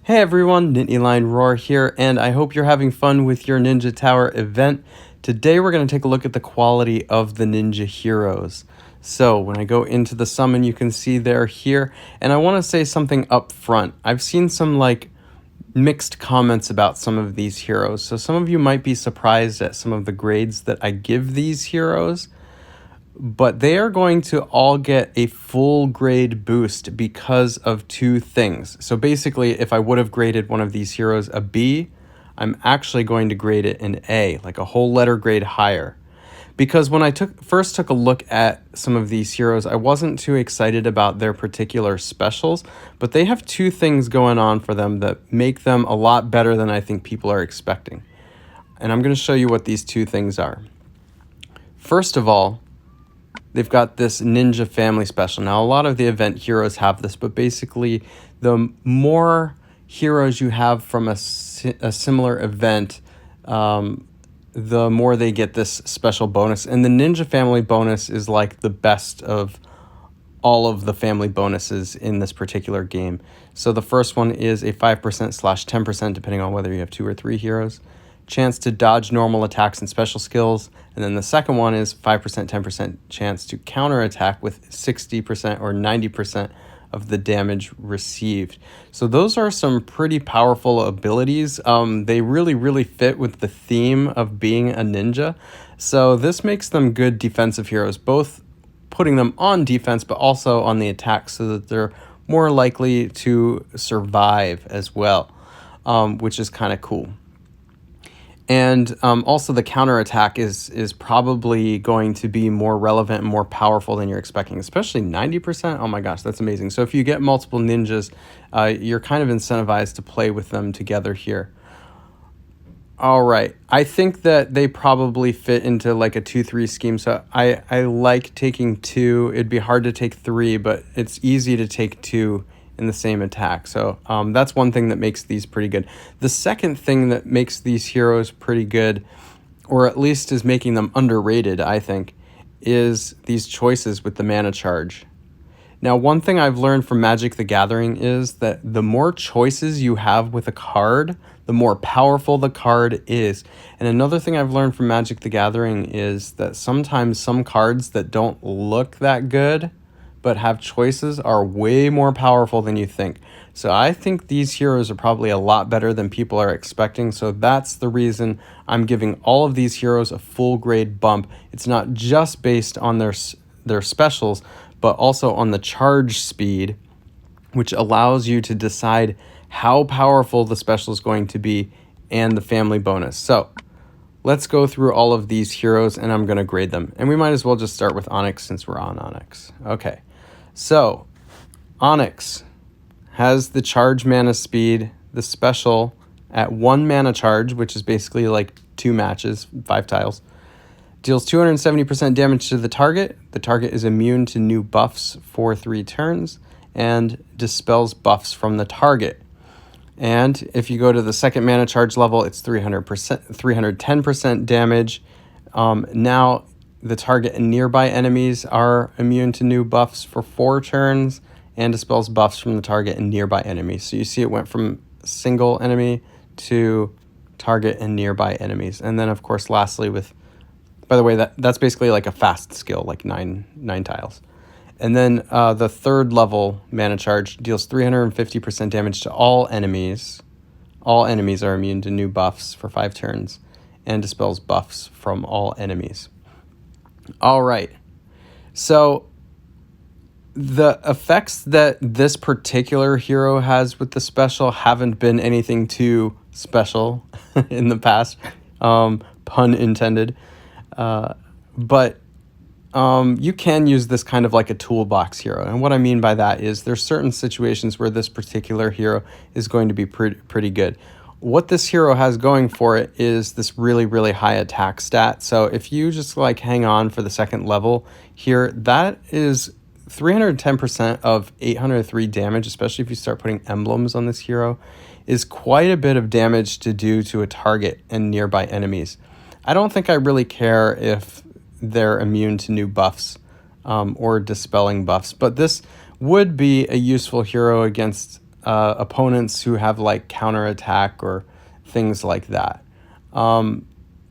Hey everyone, Nittany Lion Roar here, and I hope you're having fun with your Ninja Tower event. Today we're going to take a look at the quality of the ninja heroes. So when I go into the summon, you can see they're here, and I want to say something up front. I've seen some mixed comments about some of these heroes, so some of you might be surprised at some of the grades that I give these heroes. But they are going to all get a full grade boost because of two things. So basically, if I would have graded one of these heroes a B, I'm actually going to grade it an A, like a whole letter grade higher. Because when I first took a look at some of these heroes, I wasn't too excited about their particular specials, but they have two things going on for them that make them a lot better than I think people are expecting. And I'm going to show you what these two things are. First of all, they've got this ninja family special. Now, a lot of the event heroes have this, but basically the more heroes you have from a similar event, the more they get this special bonus. And the ninja family bonus is like the best of all of the family bonuses in this particular game. So the first one is a 5%/10%, depending on whether you have 2 or 3 heroes. Chance to dodge normal attacks and special skills. And then the second one is 5%, 10% chance to counterattack with 60% or 90% of the damage received. So those are some pretty powerful abilities. They really fit with the theme of being a ninja. So this makes them good defensive heroes, both putting them on defense, but also on the attack so that they're more likely to survive as well, which is kind of cool. And also the counterattack is probably going to be more relevant and more powerful than you're expecting, especially 90%. Oh my gosh, that's amazing. So if you get multiple ninjas, you're kind of incentivized to play with them together here. All right, I think that they probably fit into like a 2-3 scheme. So I like taking 2. It'd be hard to take 3, but it's easy to take 2 in the same attack. So that's one thing that makes these pretty good. The second thing that makes these heroes pretty good, or at least is making them underrated, I think, is these choices with the mana charge. Now, one thing I've learned from Magic the Gathering is that the more choices you have with a card, the more powerful the card is. And another thing I've learned from Magic the Gathering is that sometimes some cards that don't look that good but have choices are way more powerful than you think. So I think these heroes are probably a lot better than people are expecting. So that's the reason I'm giving all of these heroes a full grade bump. It's not just based on their specials, but also on the charge speed, which allows you to decide how powerful the special is going to be and the family bonus. So let's go through all of these heroes and I'm going to grade them. And we might as well just start with Onyx since we're on Onyx. Okay. So, Onyx has the charge mana speed, the special at 1 mana charge, which is basically like 2 matches, 5 tiles. Deals 270% damage to the target. The target is immune to new buffs for 3 turns and dispels buffs from the target. And if you go to the second mana charge level, it's 310% damage. Now, the target and nearby enemies are immune to new buffs for 4 turns and dispels buffs from the target and nearby enemies. So you see it went from single enemy to target and nearby enemies. And then, of course, lastly by the way, that's basically like a fast skill, like 9 tiles. And then the third level mana charge deals 350% damage to all enemies. All enemies are immune to new buffs for 5 turns and dispels buffs from all enemies. All right, so the effects that this particular hero has with the special haven't been anything too special in the past, pun intended, but you can use this kind of like a toolbox hero. And what I mean by that is there's certain situations where this particular hero is going to be pretty good. What this hero has going for it is this really high attack stat. So if you just like hang on for the second level here, that is 310% of 803 damage, especially if you start putting emblems on this hero, is quite a bit of damage to do to a target and nearby enemies. I don't think I really care if they're immune to new buffs or dispelling buffs, but this would be a useful hero against opponents who have like counterattack or things like that.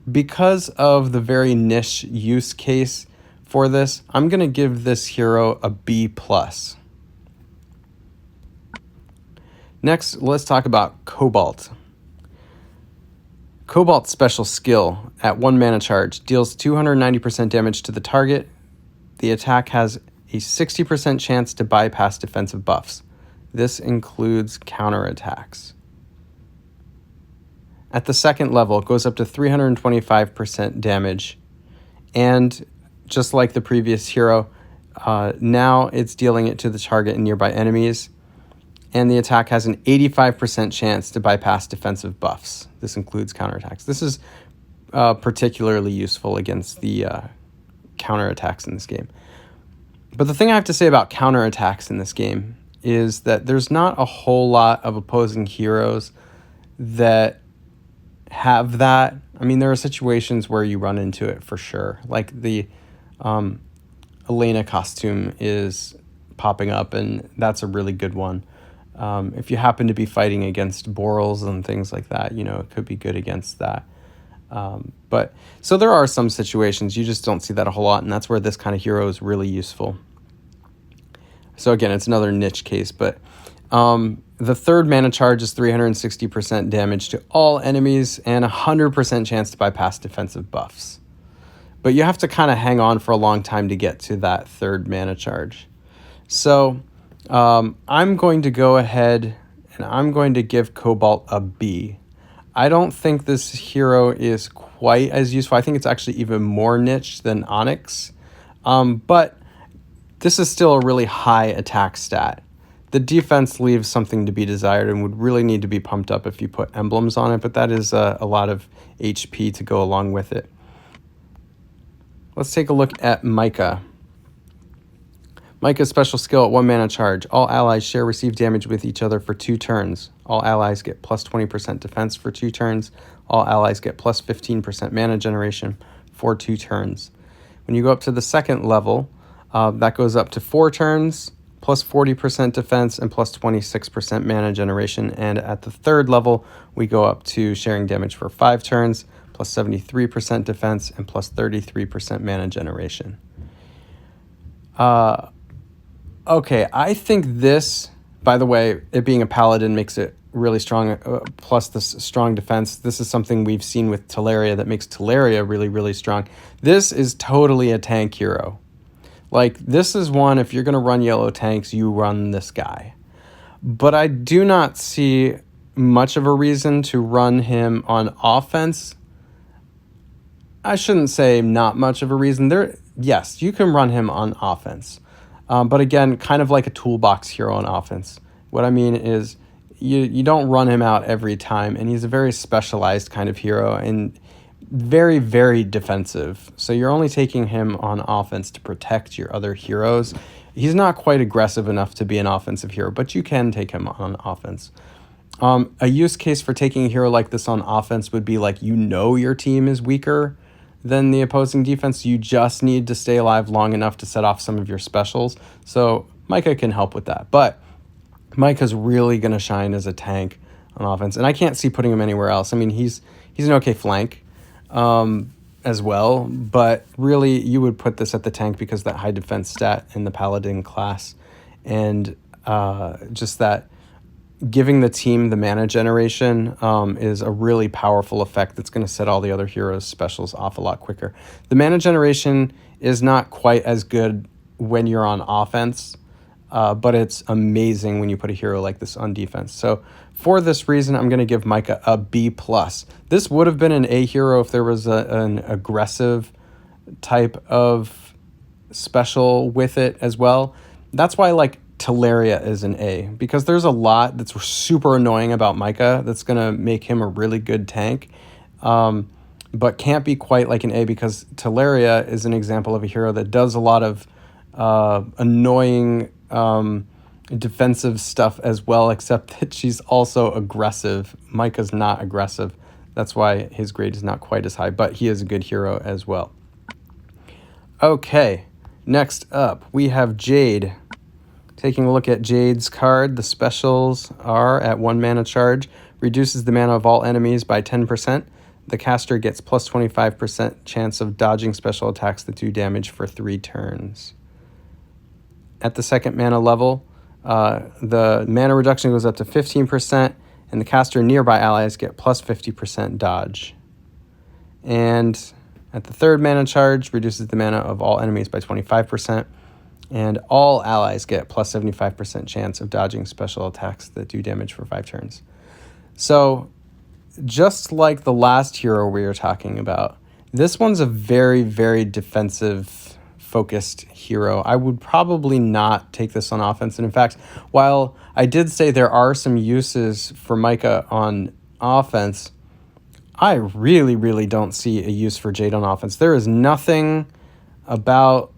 Because of the very niche use case for this, I'm going to give this hero a B+. Next, let's talk about Cobalt. Cobalt's special skill at 1 mana charge deals 290% damage to the target. The attack has a 60% chance to bypass defensive buffs. This includes counterattacks. At the second level, it goes up to 325% damage. And just like the previous hero, now it's dealing it to the target and nearby enemies. And the attack has an 85% chance to bypass defensive buffs. This includes counterattacks. This is particularly useful against the counterattacks in this game. But the thing I have to say about counterattacks in this game is that there's not a whole lot of opposing heroes that have that. I mean, there are situations where you run into it for sure. Like the Elena costume is popping up, and that's a really good one. If you happen to be fighting against Borals and things like that, you know, it could be good against that. But so there are some situations you just don't see that a whole lot, and that's where this kind of hero is really useful. So again, it's another niche case, but the third mana charge is 360% damage to all enemies and 100% chance to bypass defensive buffs. But you have to kind of hang on for a long time to get to that third mana charge. So I'm going to go ahead and I'm going to give Cobalt a B. I don't think this hero is quite as useful. I think it's actually even more niche than Onyx. But this is still a really high attack stat. The defense leaves something to be desired and would really need to be pumped up if you put emblems on it, but that is a lot of HP to go along with it. Let's take a look at Micah. Micah's special skill at 1 mana charge. All allies share receive damage with each other for 2 turns. All allies get plus 20% defense for 2 turns. All allies get plus 15% mana generation for 2 turns. When you go up to the second level, that goes up to 4 turns, plus 40% defense, and plus 26% mana generation. And at the third level, we go up to sharing damage for 5 turns, plus 73% defense, and plus 33% mana generation. Okay, I think this, by the way, it being a paladin makes it really strong, plus this strong defense. This is something we've seen with Teleria that makes Teleria really, really strong. This is totally a tank hero. Like, this is one, if you're going to run yellow tanks, you run this guy. But I do not see much of a reason to run him on offense. I shouldn't say not much of a reason. Yes, you can run him on offense. But again, kind of like a toolbox hero on offense. What I mean is you don't run him out every time, and he's a very specialized kind of hero and very, very defensive. So you're only taking him on offense to protect your other heroes. He's not quite aggressive enough to be an offensive hero, but you can take him on offense. A use case for taking a hero like this on offense would be like, you know, your team is weaker than the opposing defense. You just need to stay alive long enough to set off some of your specials. So Micah can help with that. But Micah's really going to shine as a tank on offense. And I can't see putting him anywhere else. I mean, he's an okay flank as well. But really, you would put this at the tank because that high defense stat in the paladin class. And just that giving the team the mana generation is a really powerful effect that's going to set all the other heroes' specials off a lot quicker. The mana generation is not quite as good when you're on offense, but it's amazing when you put a hero like this on defense. So for this reason, I'm going to give Micah a B+. This would have been an A hero if there was an aggressive type of special with it as well. That's why, like, Teleria is an A, because there's a lot that's super annoying about Micah that's going to make him a really good tank, but can't be quite like an A, because Teleria is an example of a hero that does a lot of annoying defensive stuff as well, except that she's also aggressive. Micah's not aggressive. That's why his grade is not quite as high, but he is a good hero as well. Okay, next up we have Jade. Taking a look at Jade's card, the specials are at 1 mana charge, reduces the mana of all enemies by 10%. The caster gets plus 25% chance of dodging special attacks that do damage for 3 turns. At the 2nd mana level, the mana reduction goes up to 15%, and the caster and nearby allies get plus 50% dodge. And at the 3rd mana charge, reduces the mana of all enemies by 25%. And all allies get plus 75% chance of dodging special attacks that do damage for 5 turns. So, just like the last hero we were talking about, this one's a very, very defensive-focused hero. I would probably not take this on offense. And in fact, while I did say there are some uses for Micah on offense, I really, really don't see a use for Jade on offense. There is nothing about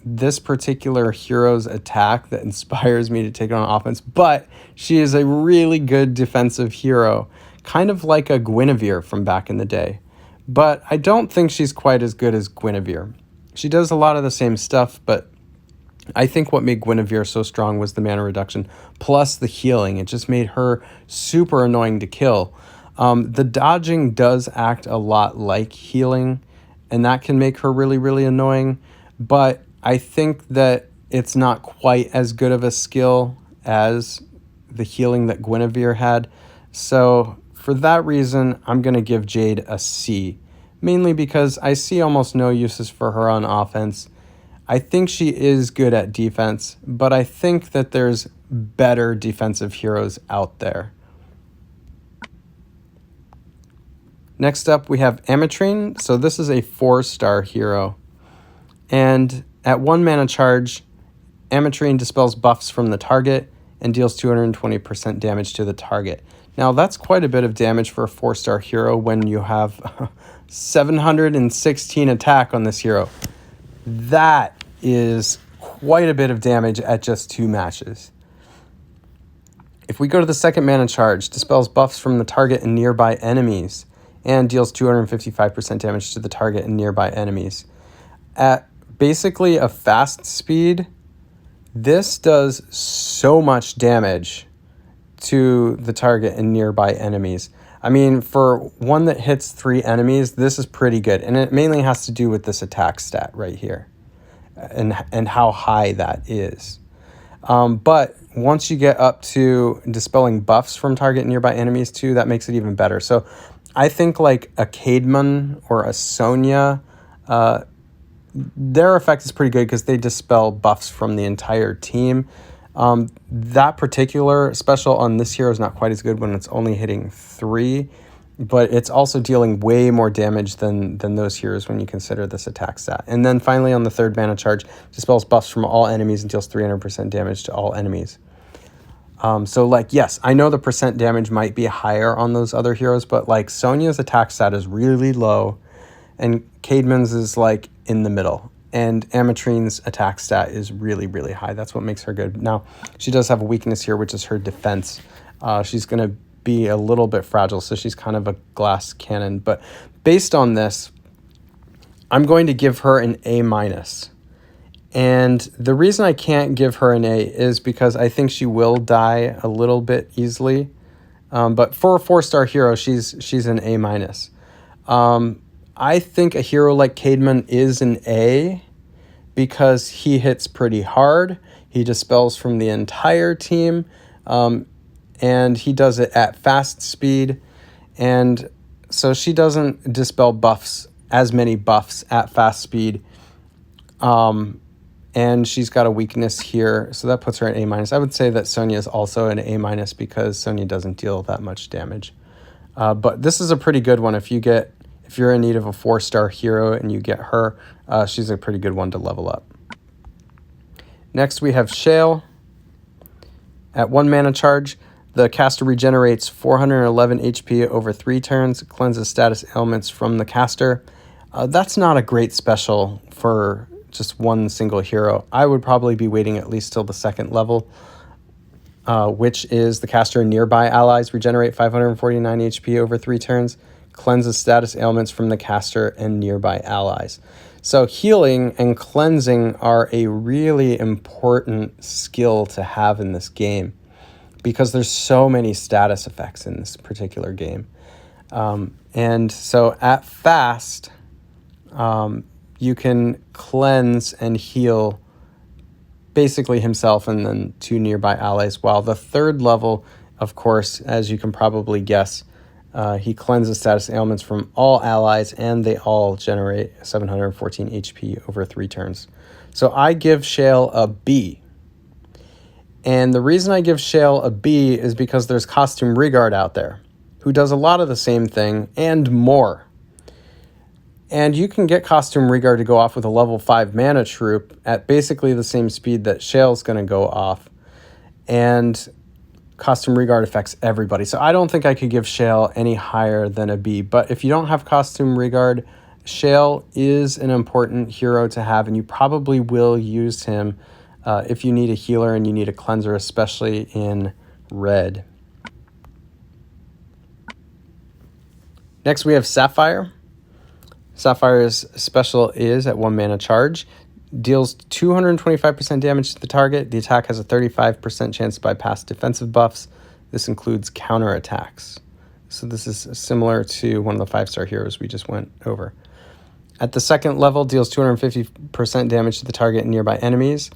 this particular hero's attack that inspires me to take it on offense, but she is a really good defensive hero, kind of like a Guinevere from back in the day. But I don't think she's quite as good as Guinevere. She does a lot of the same stuff, but I think what made Guinevere so strong was the mana reduction, plus the healing. It just made her super annoying to kill. The dodging does act a lot like healing, and that can make her really, really annoying, but I think that it's not quite as good of a skill as the healing that Guinevere had. So for that reason, I'm going to give Jade a C, mainly because I see almost no uses for her on offense. I think she is good at defense, but I think that there's better defensive heroes out there. Next up, we have Ametrine. So this is a 4-star hero. And at 1 mana charge, Ametrine dispels buffs from the target and deals 220% damage to the target. Now, that's quite a bit of damage for a 4-star hero when you have 716 attack on this hero. That is quite a bit of damage at just 2 matches. If we go to the 2nd mana charge, dispels buffs from the target and nearby enemies and deals 255% damage to the target and nearby enemies. At basically a fast speed, this does so much damage to the target and nearby enemies. I mean, for one that hits 3 enemies, this is pretty good. And it mainly has to do with this attack stat right here and how high that is. But once you get up to dispelling buffs from target and nearby enemies too, that makes it even better. So I think like a Caedmon or a Sonya, their effect is pretty good because they dispel buffs from the entire team. That particular special on this hero is not quite as good when it's only hitting 3, but it's also dealing way more damage than those heroes when you consider this attack stat. And then finally on the 3rd mana charge, dispels buffs from all enemies and deals 300% damage to all enemies. So like, yes, I know the percent damage might be higher on those other heroes, but like Sonya's attack stat is really low and Caedmon's is like in the middle. And Ametrine's attack stat is really, really high. That's what makes her good. Now, she does have a weakness here, which is her defense. She's going to be a little bit fragile, so she's kind of a glass cannon. But based on this, I'm going to give her an A-. And the reason I can't give her an A is because I think she will die a little bit easily. But for a 4-star hero, she's an A-. I think a hero like Caedmon is an A because he hits pretty hard. He dispels from the entire team, and he does it at fast speed. And so she doesn't dispel buffs, as many buffs at fast speed. And she's got a weakness here, so that puts her at A-. I would say that Sonya is also an A- because Sonya doesn't deal that much damage. But this is a pretty good one. If you're in need of a 4-star hero and you get her, she's a pretty good one to level up. Next, we have Shale. At 1 mana charge, the caster regenerates 411 HP over 3 turns, cleanses status ailments from the caster. That's not a great special for just one single hero. I would probably be waiting at least till the 2nd level, which is the caster and nearby allies regenerate 549 HP over 3 turns, cleanses status ailments from the caster and nearby allies. So healing and cleansing are a really important skill to have in this game because there's so many status effects in this particular game. And so at fast, you can cleanse and heal basically himself and then 2 nearby allies, while the third level, of course, as you can probably guess, he cleanses status ailments from all allies, and they all generate 714 HP over 3 turns. So I give Shale a B. And the reason I give Shale a B is because there's Costume Regard out there, who does a lot of the same thing and more. And you can get Costume Regard to go off with a level 5 mana troop at basically the same speed that Shale's going to go off. And Costume Regard affects everybody. So I don't think I could give Shale any higher than a B. But if you don't have Costume Regard, Shale is an important hero to have, and you probably will use him if you need a healer and you need a cleanser, especially in red. Next we have Sapphire. Sapphire's special is at 1 mana charge. Deals 225% damage to the target. The attack has a 35% chance to bypass defensive buffs. This includes counterattacks. So this is similar to one of the 5-star heroes we just went over. At the second level, deals 250% damage to the target and nearby enemies.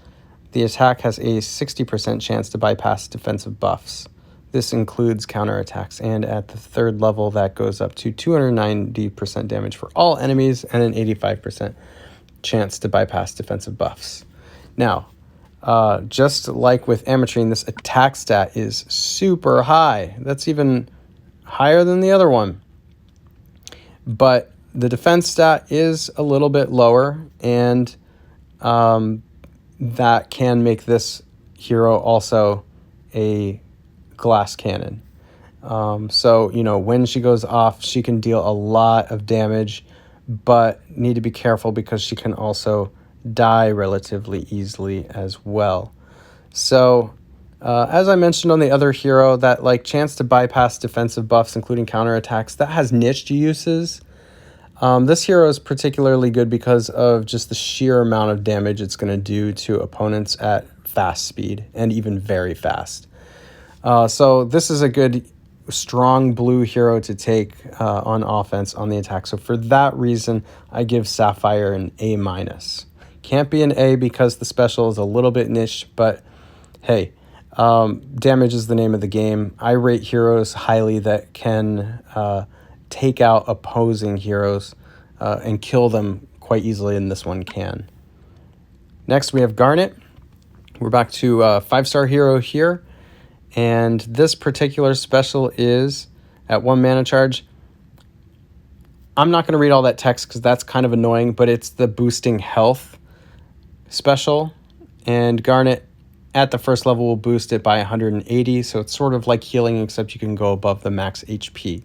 The attack has a 60% chance to bypass defensive buffs. This includes counterattacks, and at the third level, that goes up to 290% damage for all enemies and an 85% chance to bypass defensive buffs. Now, just like with Ametrine, this attack stat is super high. That's even higher than the other one. But the defense stat is a little bit lower, and that can make this hero also a glass cannon. So, when she goes off, she can deal a lot of damage, but need to be careful because she can also die relatively easily as well. So, as I mentioned on the other hero, that chance to bypass defensive buffs, including counterattacks, that has niched uses. This hero is particularly good because of just the sheer amount of damage it's going to do to opponents at fast speed and even very fast. So this is a good, strong blue hero to take on offense on the attack. So for that reason, I give Sapphire an A-. Can't be an A because the special is a little bit niche, but hey, damage is the name of the game. I rate heroes highly that can take out opposing heroes and kill them quite easily, and this one can. Next, we have Garnet. We're back to a 5-star hero here. And this particular special is at 1 mana charge. I'm not going to read all that text because that's kind of annoying, but it's the boosting health special. And Garnet at the first level will boost it by 180. So it's sort of like healing, except you can go above the max HP.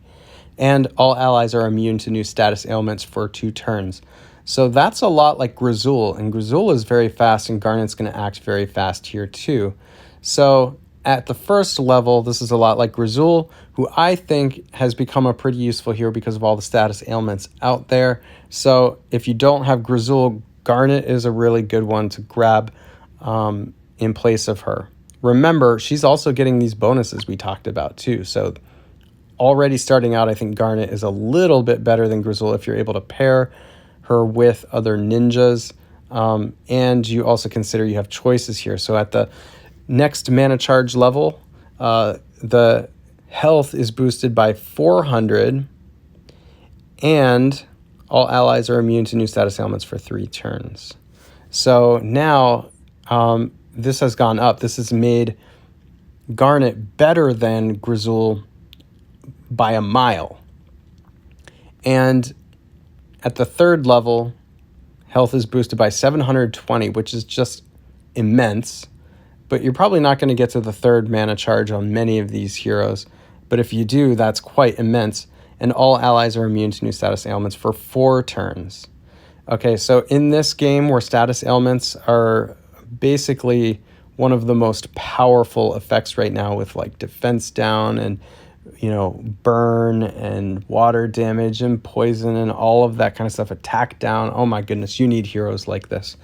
And all allies are immune to new status ailments for 2 turns. So that's a lot like Grizzul. And Grizzul is very fast, and Garnet's going to act very fast here too. So at the first level, this is a lot like Grizzul, who I think has become a pretty useful hero because of all the status ailments out there. So if you don't have Grizzul, Garnet is a really good one to grab in place of her. Remember, she's also getting these bonuses we talked about too. So already starting out, I think Garnet is a little bit better than Grizzul if you're able to pair her with other ninjas. And you also consider you have choices here. So at the next mana charge level, the health is boosted by 400, and all allies are immune to new status ailments for 3 turns. So now this has gone up. This has made Garnet better than Grizzul by a mile. And at the third level, health is boosted by 720, which is just immense. But you're probably not going to get to the 3rd mana charge on many of these heroes. But if you do, that's quite immense. And all allies are immune to new status ailments for 4 turns. Okay, so in this game where status ailments are basically one of the most powerful effects right now with defense down and burn and water damage and poison and all of that kind of stuff, attack down. Oh my goodness, you need heroes like this.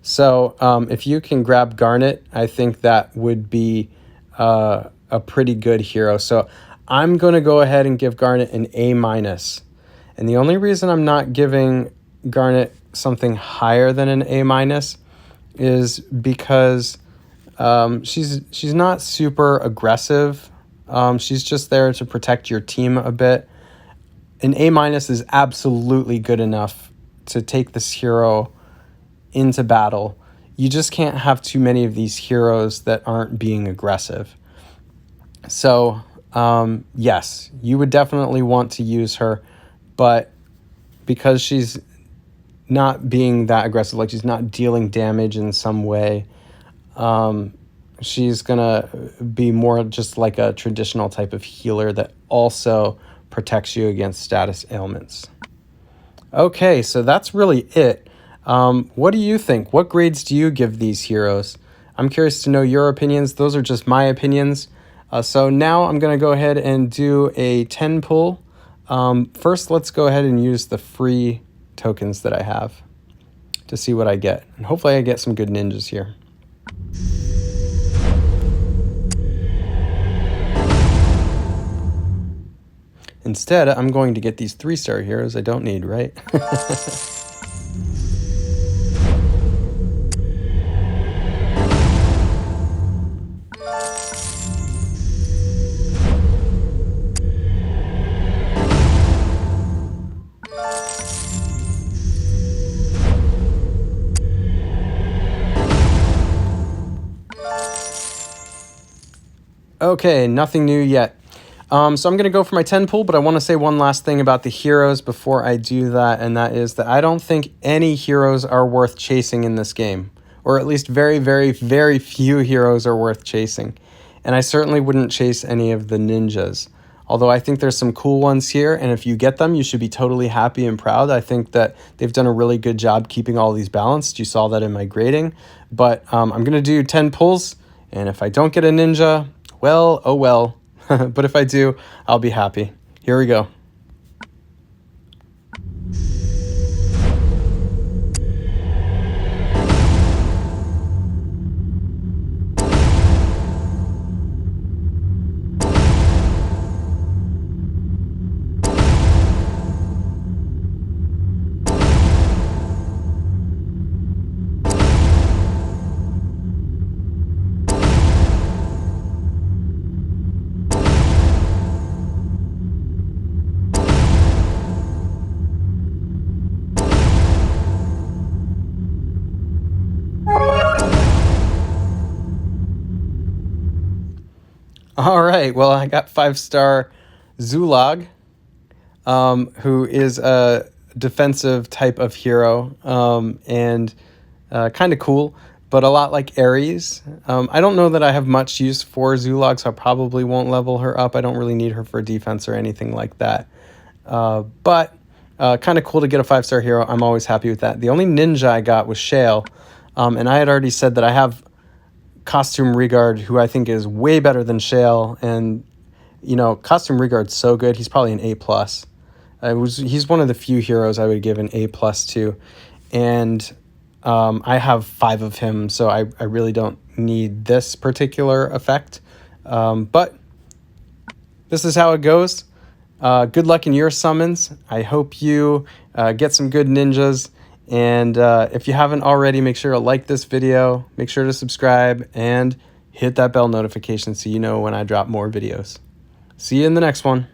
So if you can grab Garnet, I think that would be a pretty good hero. So I'm going to go ahead and give Garnet an A-. And the only reason I'm not giving Garnet something higher than an A- is because she's not super aggressive. She's just there to protect your team a bit. An A- is absolutely good enough to take this hero into battle. You just can't have too many of these heroes that aren't being aggressive. So, yes, you would definitely want to use her, but because she's not being that aggressive, like she's not dealing damage in some way, she's gonna be more just like a traditional type of healer that also protects you against status ailments. Okay, so that's really it. What do you think? What grades do you give these heroes? I'm curious to know your opinions. Those are just my opinions. So now I'm going to go ahead and do a 10 pull. First, let's go ahead and use the free tokens that I have to see what I get. And hopefully I get some good ninjas here. Instead, I'm going to get these 3-star heroes I don't need, right? Okay, nothing new yet. So I'm going to go for my 10 pull, but I want to say one last thing about the heroes before I do that, and that is that I don't think any heroes are worth chasing in this game, or at least very, very, very few heroes are worth chasing. And I certainly wouldn't chase any of the ninjas, although I think there's some cool ones here, and if you get them, you should be totally happy and proud. I think that they've done a really good job keeping all these balanced. You saw that in my grading, but I'm going to do 10 pulls, and if I don't get a ninja, well, oh well. But if I do, I'll be happy. Here we go. All right, well, I got 5-star Zulog, who is a defensive type of hero, and kind of cool, but a lot like Ares. I don't know that I have much use for Zulog, so I probably won't level her up. I don't really need her for defense or anything like that. But kind of cool to get a 5-star hero. I'm always happy with that. The only ninja I got was Shale, and I had already said that I have Costume Regard, who I think is way better than Shale, and Costume Regard's so good. He's probably an A+. He's one of the few heroes I would give an A+ to, and I have 5 of him, so I really don't need this particular effect. But this is how it goes. Good luck in your summons. I hope you get some good ninjas. And if you haven't already, make sure to like this video, make sure to subscribe, and hit that bell notification so you know when I drop more videos. See you in the next one.